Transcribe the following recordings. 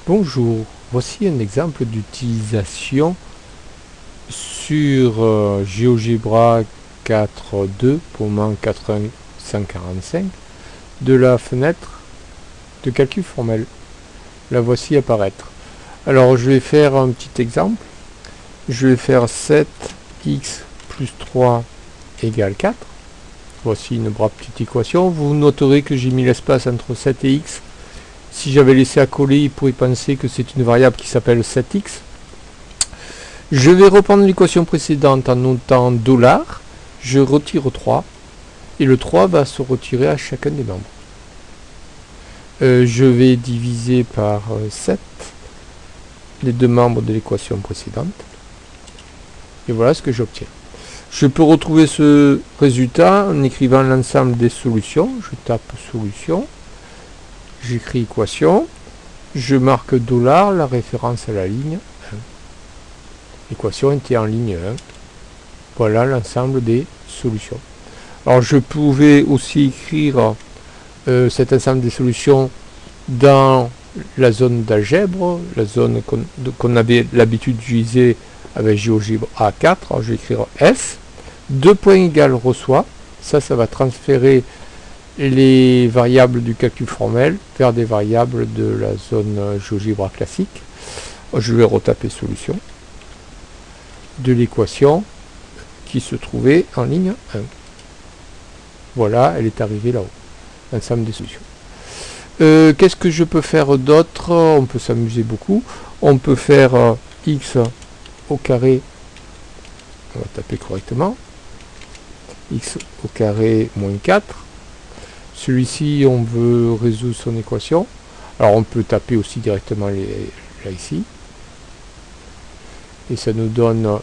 Bonjour, voici un exemple d'utilisation sur GeoGebra 4.2 pour MAN 4.145 de la fenêtre de calcul formel. La voici apparaître. Alors je vais faire un petit exemple. Je vais faire 7x plus 3 égale 4. Voici une brave petite équation. Vous noterez que j'ai mis l'espace entre 7 et x. Si j'avais laissé à coller, il pourrait penser que c'est une variable qui s'appelle 7x. Je vais reprendre l'équation précédente en notant $. Je retire 3. Et le 3 va se retirer à chacun des membres. Je vais diviser par 7 les deux membres de l'équation précédente. Et voilà ce que j'obtiens. Je peux retrouver ce résultat en écrivant l'ensemble des solutions. Je tape solution. J'écris équation, je marque $, la référence à la ligne 1. L'équation était en ligne 1. Voilà l'ensemble des solutions. Alors je pouvais aussi écrire cet ensemble des solutions dans la zone d'algèbre, la zone qu'on avait l'habitude d'utiliser avec GeoGebra A4. Alors je vais écrire S, 2 points égales reçoit, ça va transférer les variables du calcul formel vers des variables de la zone GeoGebra classique. Je vais retaper solution de l'équation qui se trouvait en ligne 1. Voilà, elle est arrivée là-haut, l'ensemble des solutions. Qu'est-ce que je peux faire d'autre? On peut s'amuser beaucoup. On peut faire x au carré, on va taper correctement, x au carré moins 4. Celui-ci, on veut résoudre son équation. Alors on peut taper aussi directement là ici. Et ça nous donne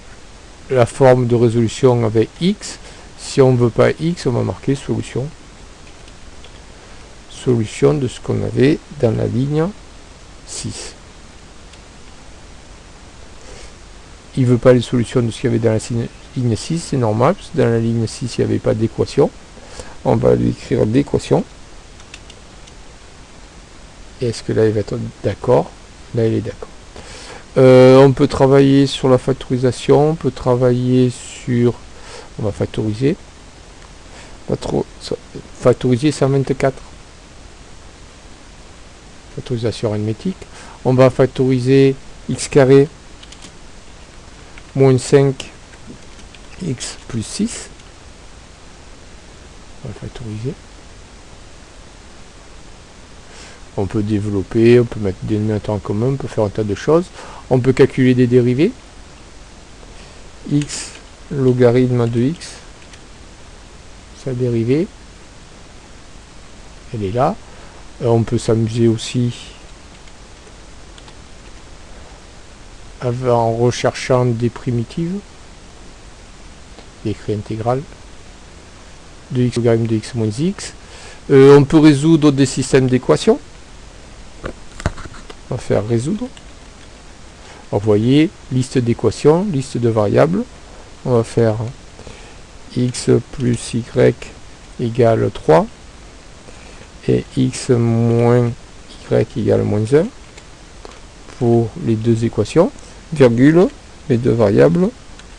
la forme de résolution avec x. Si on ne veut pas x, on va marquer solution. Solution de ce qu'on avait dans la ligne 6. Il ne veut pas les solutions de ce qu'il y avait dans la ligne 6, c'est normal, parce que dans la ligne 6, il n'y avait pas d'équation. On va lui écrire d'équation. Et est-ce que là il va être d'accord? Là il est d'accord. On peut travailler sur la factorisation, on peut travailler sur... On va factoriser. Factoriser 124. Factorisation arithmétique. On va factoriser x carré moins 5 x plus 6. On va factoriser. On peut développer, on peut mettre des dénominateurs en commun, on peut faire un tas de choses. On peut calculer des dérivés. X logarithme de x, sa dérivée, elle est là. On peut s'amuser aussi en recherchant des primitives, écrit intégrale de x logarithme de x moins x. On peut résoudre des systèmes d'équations. On va faire résoudre. Alors, vous voyez, liste d'équations, liste de variables. On va faire x plus y égale 3 et x moins y égale moins 1 pour les deux équations, virgule, les deux variables,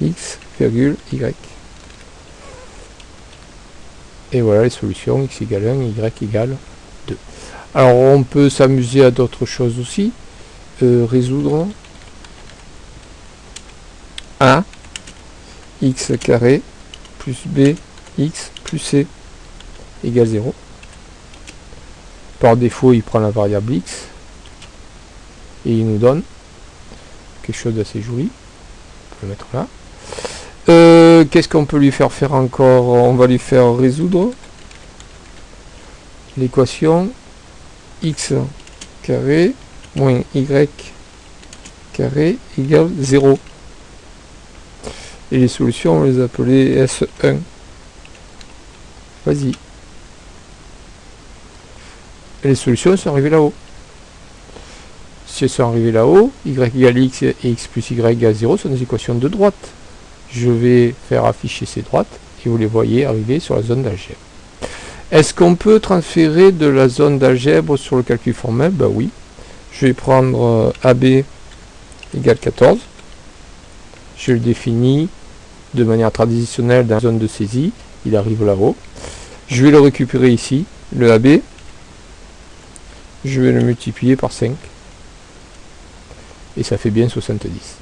x, virgule, y. Et voilà les solutions, x égale 1, y égale 2. Alors on peut s'amuser à d'autres choses aussi. Résoudre A, x carré, plus b, x, plus c, égale 0. Par défaut, il prend la variable x, et il nous donne quelque chose d'assez joli. On peut le mettre là. Qu'est-ce qu'on peut lui faire faire encore? On va lui faire résoudre l'équation x carré moins y carré égale 0. Et les solutions, on va les appeler S1. Vas-y. Et les solutions sont arrivées là-haut. Si elles sont arrivées là-haut, y égale x et x plus y égale 0 sont des équations de droite. Je vais faire afficher ces droites et vous les voyez arriver sur la zone d'algèbre. Est-ce qu'on peut transférer de la zone d'algèbre sur le calcul formel? Ben oui. Je vais prendre AB égale 14. Je le définis de manière traditionnelle dans la zone de saisie. Il arrive là-haut. Je vais le récupérer ici, le AB. Je vais le multiplier par 5. Et ça fait bien 70.